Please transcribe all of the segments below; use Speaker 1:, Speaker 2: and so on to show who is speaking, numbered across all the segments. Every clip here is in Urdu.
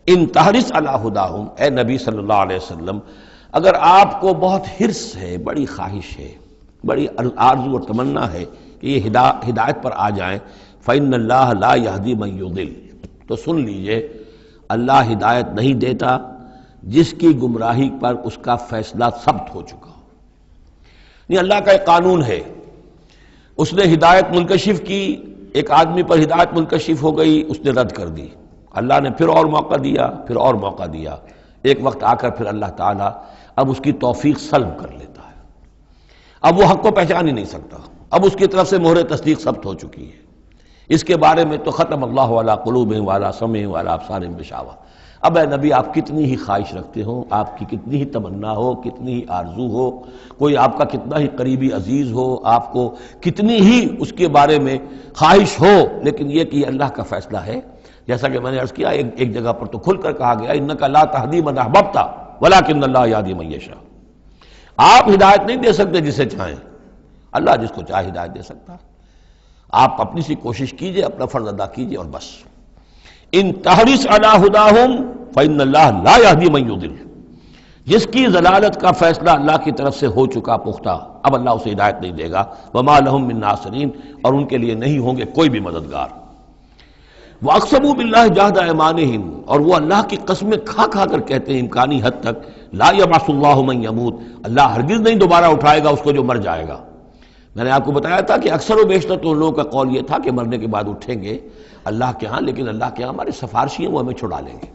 Speaker 1: ان تحرص علی ہداہم، اے نبی صلی اللہ علیہ وسلم، اگر آپ کو بہت حرص ہے، بڑی خواہش ہے، بڑی آرزو اور تمنا ہے کہ یہ ہدایت پر آ جائیں، فإن اللہ لا یہدی من یضل، تو سن لیجئے اللہ ہدایت نہیں دیتا جس کی گمراہی پر اس کا فیصلہ ثبت ہو چکا ہو۔ یہ اللہ کا ایک قانون ہے، اس نے ہدایت منکشف کی، ایک آدمی پر ہدایت منکشف ہو گئی، اس نے رد کر دی، اللہ نے پھر اور موقع دیا، پھر اور موقع دیا، ایک وقت آ کر پھر اللہ تعالیٰ اب اس کی توفیق سلب کر لیتا ہے، اب وہ حق کو پہچان ہی نہیں سکتا، اب اس کی طرف سے مہر تصدیق ثبت ہو چکی ہے۔ اس کے بارے میں تو ختم اللہ علی قلوبہم وعلی سمعہم وعلی ابصارہم غشاوہ۔ اب اے نبی آپ کتنی ہی خواہش رکھتے ہو، آپ کی کتنی ہی تمنا ہو، کتنی ہی آرزو ہو، کوئی آپ کا کتنا ہی قریبی عزیز ہو، آپ کو کتنی ہی اس کے بارے میں خواہش ہو، لیکن یہ کہ یہ اللہ کا فیصلہ ہے، جیسا کہ میں نے عرض کیا ایک جگہ پر تو کھل کر کہا گیا انک لا تہدی من احببت ولکن اللہ یہدی من یشاء، آپ ہدایت نہیں دے سکتے جسے چاہیں، اللہ جس کو چاہے ہدایت دے سکتا ہے، آپ اپنی سی کوشش کیجئے، اپنا فرض ادا کیجئے اور بس۔ ان تحرص علی ہداہم فإن اللہ لا یہدی من یضل، جس کی ضلالت کا فیصلہ اللہ کی طرف سے ہو چکا پختہ، اب اللہ اسے ہدایت نہیں دے گا، وما لہم من ناصرین، اور ان کے لیے نہیں ہوں گے کوئی بھی مددگار۔ وَأَقْسَمُوا بِاللَّهِ جَهْدَ أَيْمَانِهِمْ، اور وہ اللہ کی قسمیں کھا کھا کر کہتے ہیں امکانی حد تک، لا يبعث اللہ من يموت، اللہ ہرگز نہیں دوبارہ اٹھائے گا اس کو جو مر جائے گا۔ میں نے آپ کو بتایا تھا کہ اکثر و بیشتر تو ان لوگوں کا قول یہ تھا کہ مرنے کے بعد اٹھیں گے اللہ کے ہاں، لیکن اللہ کے ہاں ہمارے سفارشی ہیں، وہ ہمیں چھڑا لیں گے۔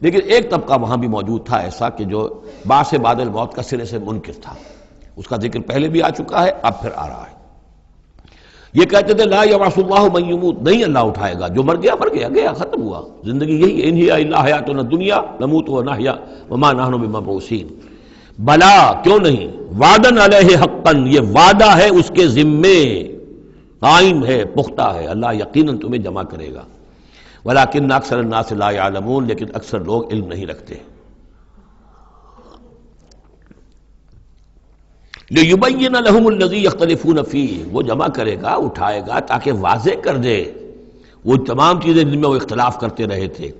Speaker 1: لیکن ایک طبقہ وہاں بھی موجود تھا ایسا کہ جو بعث بعد الموت کا سرے سے منکر تھا، اس کا ذکر پہلے بھی آ چکا ہے، اب پھر آ رہا ہے۔ یہ کہتے تھے لا یبعث اللہ من یموت، نہیں اللہ اٹھائے گا، جو مر گیا مر گیا، گیا ختم ہوا، زندگی یہی ہے، ان ہی الا حیاتنا الدنیا نموت ونحیا وما نحن بمبعوثین۔ بلا، کیوں نہیں، وعدن علیہ حقا، یہ وعدہ ہے اس کے ذمے، قائم ہے، پختہ ہے، اللہ یقیناً تمہیں جمع کرے گا، ولکن اکثر الناس لا یعلمون، لیکن اکثر لوگ علم نہیں رکھتے۔ لِيُبَيِّنَ لَهُمُ الَّذِي يَخْتَلِفُونَ فِيهِ، وہ جمع کرے گا، اٹھائے گا تاکہ واضح کر دے وہ تمام چیزیں جن میں وہ اختلاف کرتے رہے تھے،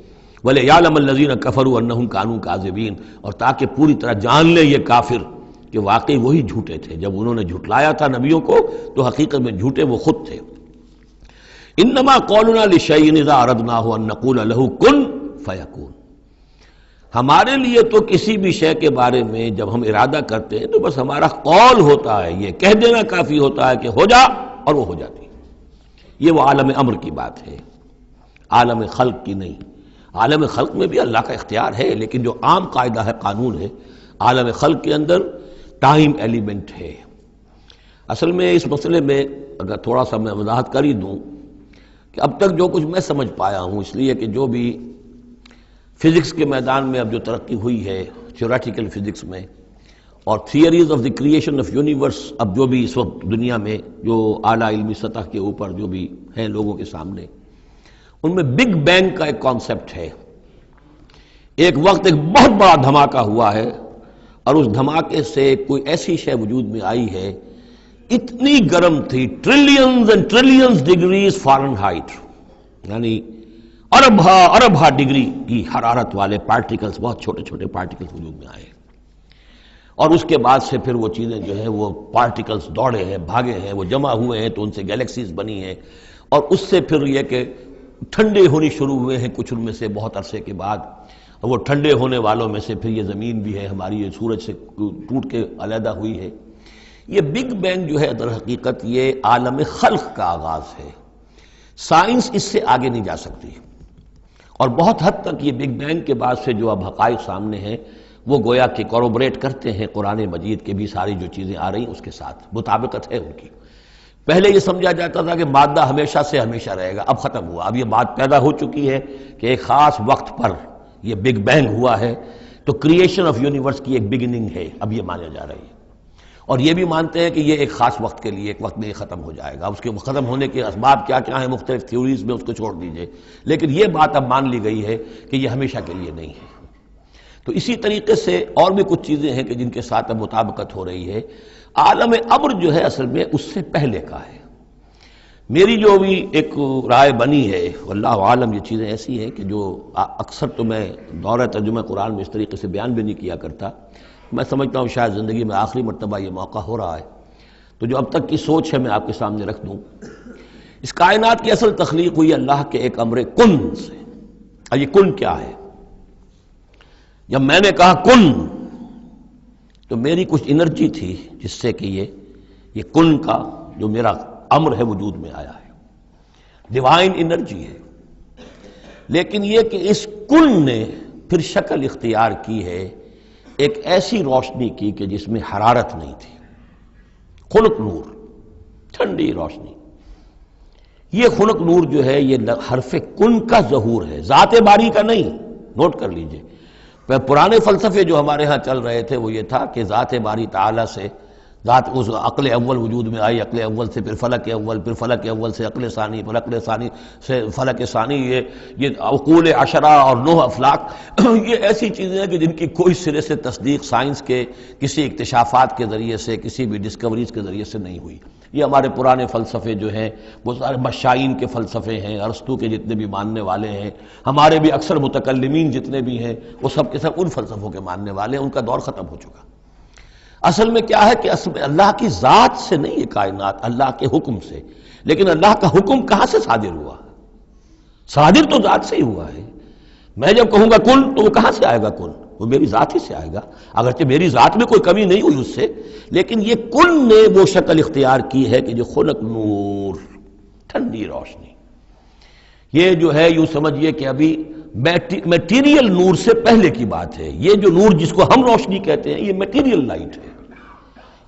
Speaker 1: وَلِيَعْلَمَ الَّذِينَ كَفَرُوا أَنَّهُمْ كَانُوا كَاذِبِينَ، اور تاکہ پوری طرح جان لے یہ کافر کہ واقعی وہی جھوٹے تھے، جب انہوں نے جھٹلایا تھا نبیوں کو تو حقیقت میں جھوٹے وہ خود تھے۔ انما قولنا لشیء اذا اردناه ان نقول له کن فیکون، ہمارے لیے تو کسی بھی شے کے بارے میں جب ہم ارادہ کرتے ہیں تو بس ہمارا قول ہوتا ہے، یہ کہہ دینا کافی ہوتا ہے کہ ہو جا، اور وہ ہو جاتی ہے۔ یہ وہ عالم امر کی بات ہے، عالم خلق کی نہیں۔ عالم خلق میں بھی اللہ کا اختیار ہے، لیکن جو عام قاعدہ ہے، قانون ہے، عالم خلق کے اندر ٹائم ایلیمنٹ ہے۔ اصل میں اس مسئلے میں اگر تھوڑا سا میں وضاحت کر ہی دوں کہ اب تک جو کچھ میں سمجھ پایا ہوں، اس لیے کہ جو بھی فزکس کے میدان میں اب جو ترقی ہوئی ہے، تھیوریٹیکل فزکس میں، اور theories of the creation of universe, اب جو بھی اس وقت دنیا میں جو اعلیٰ علمی سطح کے اوپر جو بھی ہیں لوگوں کے سامنے، ان میں بگ بینگ کا ایک کانسیپٹ ہے۔ ایک وقت ایک بہت بڑا دھماکہ ہوا ہے، اور اس دھماکے سے کوئی ایسی شے وجود میں آئی ہے، اتنی گرم تھی، trillions and trillions degrees foreign height, یعنی اربھا ڈگری کی حرارت والے پارٹیکلز، بہت چھوٹے چھوٹے پارٹیکلز وجود میں آئے، اور اس کے بعد سے پھر وہ چیزیں جو ہیں وہ پارٹیکلز دوڑے ہیں، بھاگے ہیں، وہ جمع ہوئے ہیں تو ان سے گیلیکسیز بنی ہیں، اور اس سے پھر یہ کہ ٹھنڈے ہونی شروع ہوئے ہیں کچھ ان میں سے بہت عرصے کے بعد، اور وہ ٹھنڈے ہونے والوں میں سے پھر یہ زمین بھی ہے ہماری، یہ سورج سے ٹوٹ کے علیحدہ ہوئی ہے۔ یہ بگ بینگ جو ہے در حقیقت یہ عالم خلق کا آغاز ہے، سائنس اس سے آگے نہیں جا سکتی، اور بہت حد تک یہ بگ بینگ کے بعد سے جو اب حقائق سامنے ہیں وہ گویا کہ کوروبریٹ کرتے ہیں قرآن مجید کے بھی ساری جو چیزیں آ رہی ہیں اس کے ساتھ مطابقت ہے ان کی۔ پہلے یہ سمجھا جاتا تھا کہ مادہ ہمیشہ سے ہمیشہ رہے گا، اب ختم ہوا، اب یہ بات پیدا ہو چکی ہے کہ ایک خاص وقت پر یہ بگ بینگ ہوا ہے، تو کریشن آف یونیورس کی ایک بگننگ ہے، اب یہ مانا جا رہی ہے، اور یہ بھی مانتے ہیں کہ یہ ایک خاص وقت کے لیے، ایک وقت میں یہ ختم ہو جائے گا، اس کے ختم ہونے کے اسباب کیا کیا ہیں مختلف تھیوریز میں، اس کو چھوڑ دیجئے، لیکن یہ بات اب مان لی گئی ہے کہ یہ ہمیشہ کے لیے نہیں ہے۔ تو اسی طریقے سے اور بھی کچھ چیزیں ہیں کہ جن کے ساتھ اب مطابقت ہو رہی ہے۔ عالم امر جو ہے اصل میں اس سے پہلے کا ہے، میری جو بھی ایک رائے بنی ہے واللہ عالم، یہ چیزیں ایسی ہیں کہ جو اکثر تو میں دورہ ترجمہ قرآن میں اس طریقے سے بیان بھی نہیں کیا کرتا، میں سمجھتا ہوں شاید زندگی میں آخری مرتبہ یہ موقع ہو رہا ہے، تو جو اب تک کی سوچ ہے میں آپ کے سامنے رکھ دوں۔ اس کائنات کی اصل تخلیق ہوئی اللہ کے ایک امر کن سے۔ اور یہ کن کیا ہے؟ جب میں نے کہا کن تو میری کچھ انرجی تھی جس سے کہ یہ کن کا جو میرا امر ہے وجود میں آیا ہے، ڈیوائن انرجی ہے۔ لیکن یہ کہ اس کن نے پھر شکل اختیار کی ہے ایک ایسی روشنی کی کہ جس میں حرارت نہیں تھی، خنک نور، ٹھنڈی روشنی۔ یہ خنک نور جو ہے یہ حرف کن کا ظہور ہے، ذات باری کا نہیں۔ نوٹ کر لیجئے، پرانے فلسفے جو ہمارے ہاں چل رہے تھے وہ یہ تھا کہ ذات باری تعالیٰ سے ذات اس عقل اول وجود میں آئی، عقل اول سے پھر فلک اول، پھر فلک اول سے عقل ثانی، پھر عقل ثانی سے فلک ثانی، یہ عقول عشرہ اور 9 افلاک، یہ ایسی چیزیں ہیں کہ جن کی کوئی سرے سے تصدیق سائنس کے کسی اکتشافات کے ذریعے سے، کسی بھی ڈسکوریز کے ذریعے سے نہیں ہوئی۔ یہ ہمارے پرانے فلسفے جو ہیں وہ سارے مشائین کے فلسفے ہیں، ارسطو کے جتنے بھی ماننے والے ہیں، ہمارے بھی اکثر متکلمین جتنے بھی ہیں وہ سب کے سب ان فلسفوں کے ماننے والے ہیں، ان کا دور ختم ہو چکا۔ اصل میں کیا ہے کہ اصل میں اللہ کی ذات سے نہیں یہ کائنات، اللہ کے حکم سے۔ لیکن اللہ کا حکم کہاں سے صادر ہوا؟ صادر تو ذات سے ہی ہوا ہے۔ میں جب کہوں گا کن تو وہ کہاں سے آئے گا؟ کن وہ میری ذات ہی سے آئے گا، اگرچہ میری ذات میں کوئی کمی نہیں ہوئی اس سے، لیکن یہ کن نے وہ شکل اختیار کی ہے کہ جو خنک نور، ٹھنڈی روشنی۔ یہ جو ہے یوں سمجھیے کہ ابھی میٹیریل نور سے پہلے کی بات ہے۔ یہ جو نور جس کو ہم روشنی کہتے ہیں یہ میٹیریل لائٹ ہے۔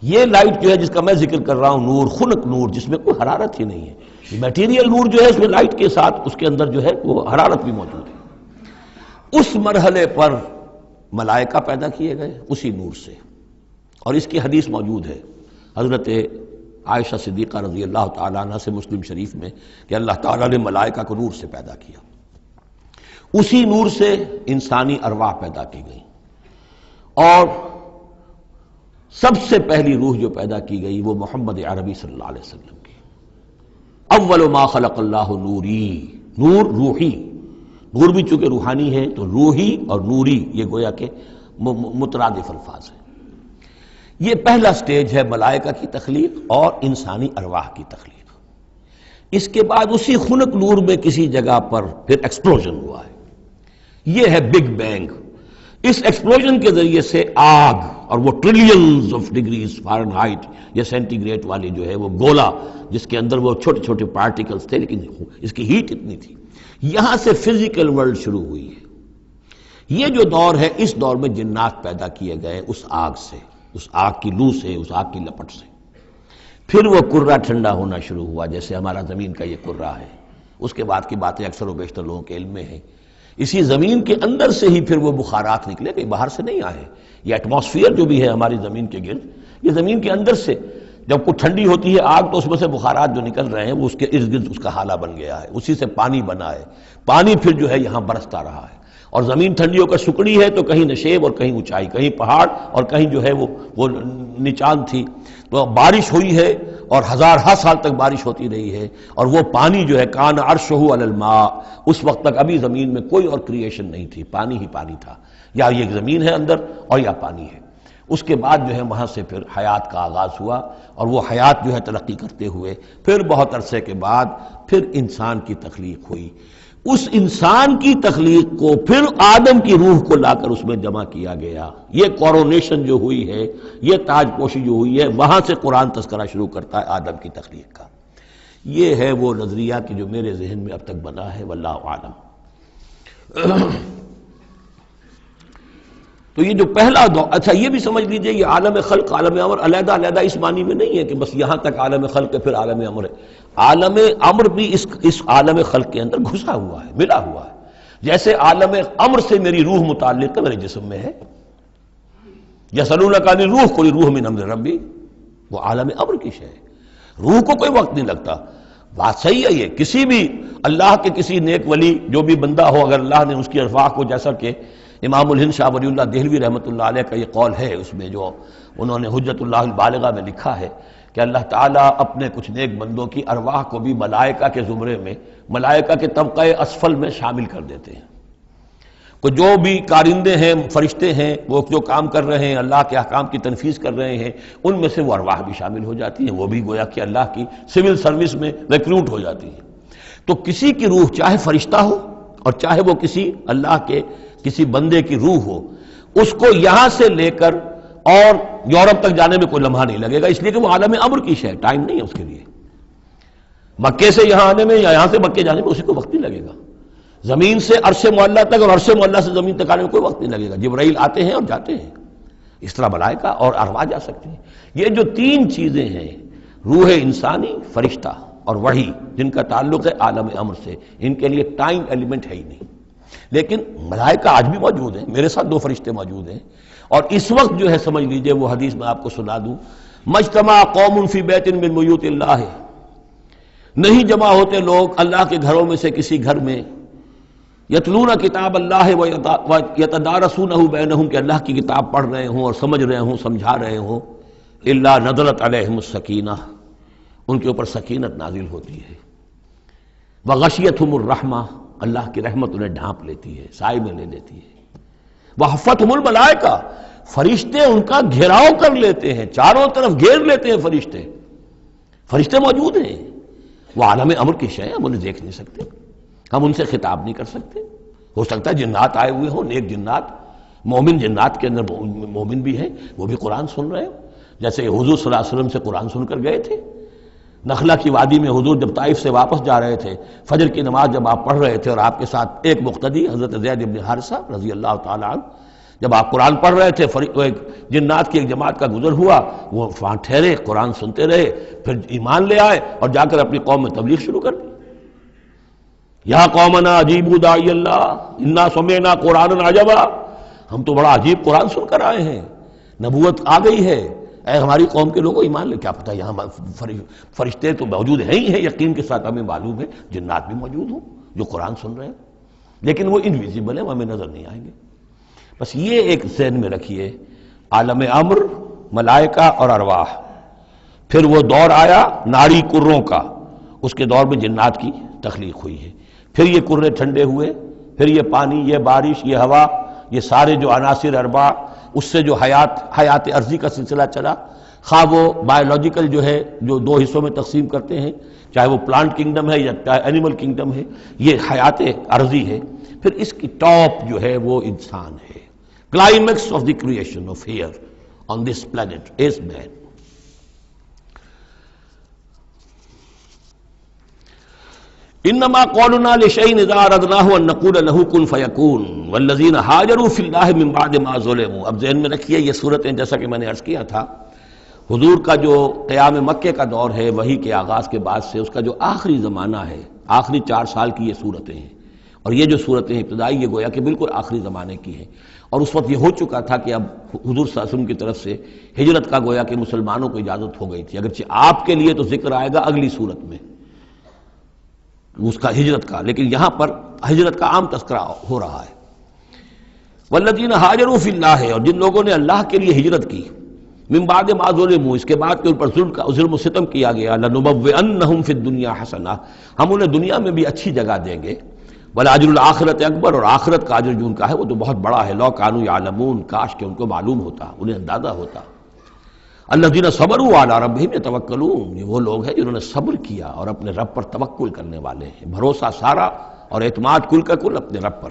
Speaker 1: یہ لائٹ جو ہے جس کا میں ذکر کر رہا ہوں، نور، خنک نور، جس میں کوئی حرارت ہی نہیں ہے۔ میٹیریل نور جو ہے اس میں لائٹ کے ساتھ اس کے اندر جو ہے وہ حرارت بھی موجود ہے۔ اس مرحلے پر ملائکہ پیدا کیے گئے اسی نور سے، اور اس کی حدیث موجود ہے حضرت عائشہ صدیقہ رضی اللہ تعالیٰ عنہ سے مسلم شریف میں کہ اللہ تعالیٰ نے ملائکہ کو نور سے پیدا کیا۔ اسی نور سے انسانی ارواح پیدا کی گئی، اور سب سے پہلی روح جو پیدا کی گئی وہ محمد عربی صلی اللہ علیہ وسلم کی۔ اول ما خلق اللہ نوری، نور روحی، نور بھی چونکہ روحانی ہے تو روحی اور نوری یہ گویا کہ مترادف الفاظ ہیں۔ یہ پہلا سٹیج ہے ملائکہ کی تخلیق اور انسانی ارواح کی تخلیق۔ اس کے بعد اسی خنک نور میں کسی جگہ پر پھر ایکسپلوژن ہوا ہے، یہ ہے بگ بینگ۔ اس ایکسپلوژن کے ذریعے سے آگ، اور وہ ٹریلینز آف ڈگریز فارنہائٹ یا سینٹی گریڈ والی جو ہے وہ گولا جس کے اندر وہ چھوٹے چھوٹے پارٹیکلز تھے، لیکن اس کی ہیٹ اتنی تھی، یہاں سے فزیکل ورلڈ شروع ہوئی ہے۔ یہ جو دور ہے اس دور میں جنات پیدا کیے گئے اس آگ سے، اس آگ کی لو سے، اس آگ کی لپٹ سے۔ پھر وہ کرہ ٹھنڈا ہونا شروع ہوا جیسے ہمارا زمین کا یہ کرہ ہے۔ اس کے بعد کی باتیں اکثر و بیشتر لوگوں کے علم میں ہیں۔ اسی زمین کے اندر سے ہی پھر وہ بخارات نکلے، کہیں باہر سے نہیں آئے۔ یہ ایٹماسفیئر جو بھی ہے ہماری زمین کے گرد، یہ زمین کے اندر سے جب کوئی ٹھنڈی ہوتی ہے آگ تو اس میں سے بخارات جو نکل رہے ہیں وہ اس کے ارد گرد اس کا حالہ بن گیا ہے، اسی سے پانی بنا ہے۔ پانی پھر جو ہے یہاں برستا رہا ہے، اور زمین ٹھنڈی ہو کر سکڑی ہے تو کہیں نشیب اور کہیں اونچائی، کہیں پہاڑ اور کہیں جو ہے وہ نچان تھی، تو بارش ہوئی ہے اور ہزارہا سال تک بارش ہوتی رہی ہے، اور وہ پانی جو ہے کان عرشہ علی الماء، اس وقت تک ابھی زمین میں کوئی اور کریشن نہیں تھی، پانی ہی پانی تھا، یا یہ زمین ہے اندر اور یا پانی ہے۔ اس کے بعد جو ہے وہاں سے پھر حیات کا آغاز ہوا، اور وہ حیات جو ہے ترقی کرتے ہوئے پھر بہت عرصے کے بعد پھر انسان کی تخلیق ہوئی۔ اس انسان کی تخلیق کو پھر آدم کی روح کو لا کر اس میں جمع کیا گیا۔ یہ کورونیشن جو ہوئی ہے، یہ تاج پوشی جو ہوئی ہے، وہاں سے قرآن تذکرہ شروع کرتا ہے آدم کی تخلیق کا۔ یہ ہے وہ نظریہ کہ جو میرے ذہن میں اب تک بنا ہے، واللہ عالم۔ تو یہ جو پہلا دور، اچھا یہ بھی سمجھ لیجئے یہ عالم خلق، عالم امر علیحدہ علیحدہ اس معنی میں نہیں ہے کہ بس یہاں تک عالم خلق ہے پھر عالم امر ہے۔ عالم امر بھی اس عالم خلق کے اندر گھسا ہوا ہے، ملا ہوا ہے۔ جیسے عالم امر سے میری روح متعلق ہے، میرے جسم میں ہے۔ یسألونک عن الروح قل الروح من امر ربی، وہ عالم امر کی شے ہے، روح کو کوئی وقت نہیں لگتا۔ بات صحیح ہے، یہ کسی بھی اللہ کے کسی نیک ولی جو بھی بندہ ہو، اگر اللہ نے اس کی ارواح کو، جیسا کہ امام الہند شاہ ولی اللہ دہلوی رحمۃ اللہ علیہ کا یہ قول ہے، اس میں جو انہوں نے حجت اللہ البالغہ میں لکھا ہے کہ اللہ تعالیٰ اپنے کچھ نیک بندوں کی ارواح کو بھی ملائکہ کے زمرے میں، ملائکہ کے طبقہ اسفل میں شامل کر دیتے ہیں۔ کہ جو بھی کارندے ہیں، فرشتے ہیں، وہ جو کام کر رہے ہیں، اللہ کے احکام کی تنفیذ کر رہے ہیں، ان میں سے وہ ارواح بھی شامل ہو جاتی ہیں، وہ بھی گویا کہ اللہ کی سول سروس میں ریکروٹ ہو جاتی ہیں۔ تو کسی کی روح چاہے فرشتہ ہو اور چاہے وہ کسی اللہ کے کسی بندے کی روح ہو، اس کو یہاں سے لے کر اور یورپ تک جانے میں کوئی لمحہ نہیں لگے گا، اس لیے کہ وہ عالم امر کی شے ہے، ٹائم نہیں ہے اس کے لیے۔ مکے سے یہاں آنے میں یا یہاں سے مکے جانے میں اسی کو وقت نہیں لگے گا۔ زمین سے عرش معلیٰ تک اور عرش معلیٰ سے زمین تک آنے میں کوئی وقت نہیں لگے گا۔ جبرائیل آتے ہیں اور جاتے ہیں، اس طرح ملائکہ اور ارواح جا سکتے ہیں۔ یہ جو تین چیزیں ہیں، روح انسانی، فرشتہ اور وحی، جن کا تعلق ہے عالم امر سے، ان کے لیے ٹائم ایلیمنٹ ہے ہی نہیں۔ لیکن ملائکہ آج بھی موجود ہیں، میرے ساتھ 2 فرشتے موجود ہیں، اور اس وقت جو ہے سمجھ لیجئے وہ حدیث میں آپ کو سنا دوں، مجتمع قوم فی بیت من بیوت اللہ، نہیں جمع ہوتے لوگ اللہ کے گھروں میں سے کسی گھر میں، یتلون کتاب اللہ ویتدارسونہ بینہم، کہ اللہ کی کتاب پڑھ رہے ہوں اور سمجھ رہے ہوں، سمجھا رہے ہوں، الا نزلت علیہم السکینہ، ان کے اوپر سکینت نازل ہوتی ہے، وغشیتہم الرحمہ، اللہ کی رحمت انہیں ڈھانپ لیتی ہے، سائے میں لے لیتی ہے، وحفتہم الملائکہ، فرشتے ان کا گھیراؤ کر لیتے ہیں، چاروں طرف گھیر لیتے ہیں فرشتے۔ فرشتے موجود ہیں، وہ عالم امر کی شے ہے، ہم انہیں دیکھ نہیں سکتے، ہم ان سے خطاب نہیں کر سکتے۔ ہو سکتا ہے جنات آئے ہوئے ہوں، نیک جنات، مومن جنات کے اندر مومن بھی ہیں، وہ بھی قرآن سن رہے ہوں، جیسے حضور صلی اللہ علیہ وسلم سے قرآن سن کر گئے تھے۔ نخلا کی وادی میں حضور جب طائف سے واپس جا رہے تھے، فجر کی نماز جب آپ پڑھ رہے تھے اور آپ کے ساتھ ایک مقتدی حضرت زید بن حارثہ رضی اللہ تعالیٰ عنہ، جب آپ قرآن پڑھ رہے تھے، ایک جنات کی ایک جماعت کا گزر ہوا، وہ وہاں ٹھہرے، قرآن سنتے رہے، پھر ایمان لے آئے اور جا کر اپنی قوم میں تبلیغ شروع کر دی۔ یا قومنا اجیبوا داعی اللہ انا سمعنا قرآنا عجبا، ہم تو بڑا عجیب قرآن سن کر آئے ہیں، نبوت آ گئی ہے، اے ہماری قوم کے لوگوں ایمان لے۔ کیا پتہ یہاں فرشتے تو موجود ہیں ہی ہیں، یقین کے ساتھ ہمیں معلوم ہے جنات بھی موجود ہوں جو قرآن سن رہے ہیں، لیکن وہ انویزیبل ہیں، وہ ہمیں نظر نہیں آئیں گے۔ بس یہ ایک ذہن میں رکھیے، عالم امر، ملائکہ اور ارواح۔ پھر وہ دور آیا ناری کروں کا، اس کے دور میں جنات کی تخلیق ہوئی ہے، پھر یہ کرے ٹھنڈے ہوئے، پھر یہ پانی، یہ بارش، یہ ہوا، یہ سارے جو عناصر اربع، اس سے جو حیات ارضی کا سلسلہ چلا، خواہ وہ بایولوجیکل جو ہے جو 2 حصوں میں تقسیم کرتے ہیں، چاہے وہ پلانٹ کنگڈم ہے یا اینیمل کنگڈم ہے، یہ حیات ارضی ہے۔ پھر اس کی ٹاپ جو ہے وہ انسان ہے، climax of the creation of here on this planet is man. انما قولنا لشيء اذا اردناه ان نقول له كن فيكون والذين هاجروا في الله من بعد ما ظلموا۔ اب ذہن میں رکھیے یہ صورتیں، جیسا کہ میں نے عرض کیا تھا، حضور کا جو قیام مکے کا دور ہے، وحی کے آغاز کے بعد سے اس کا جو آخری زمانہ ہے، آخری 4 سال کی یہ صورتیں ہیں، اور یہ جو صورتیں ابتدائی یہ گویا کہ بالکل آخری زمانے کی ہیں، اور اس وقت یہ ہو چکا تھا کہ اب حضور صلی اللہ علیہ وسلم کی طرف سے ہجرت کا گویا کہ مسلمانوں کو اجازت ہو گئی تھی، اگرچہ آپ کے لیے تو ذکر آئے گا اگلی صورت میں اس کا ہجرت کا، لیکن یہاں پر ہجرت کا عام تذکرہ ہو رہا ہے۔ والذین ہاجروا فی اللہ، اور جن لوگوں نے اللہ کے لیے ہجرت کی، من بعد ما ظلموا، اس کے بعد کہ ان پر ظلم و ستم کیا گیا، لنبوئنہم فی الدنیا حسنہ، ہم انہیں دنیا میں بھی اچھی جگہ دیں گے، ولاجر الآخرۃ اکبر، اور آخرت کا اجر جو ان کا ہے وہ تو بہت بڑا ہے، لو کانوا یعلمون، کاش کہ ان کو معلوم ہوتا، انہیں اندازہ ہوتا۔ الذین صبروا علی ربہم یتوکلون، یہ وہ لوگ ہیں جنہوں نے صبر کیا اور اپنے رب پر توکل کرنے والے ہیں، بھروسہ سارا اور اعتماد کل کا کل اپنے رب پر۔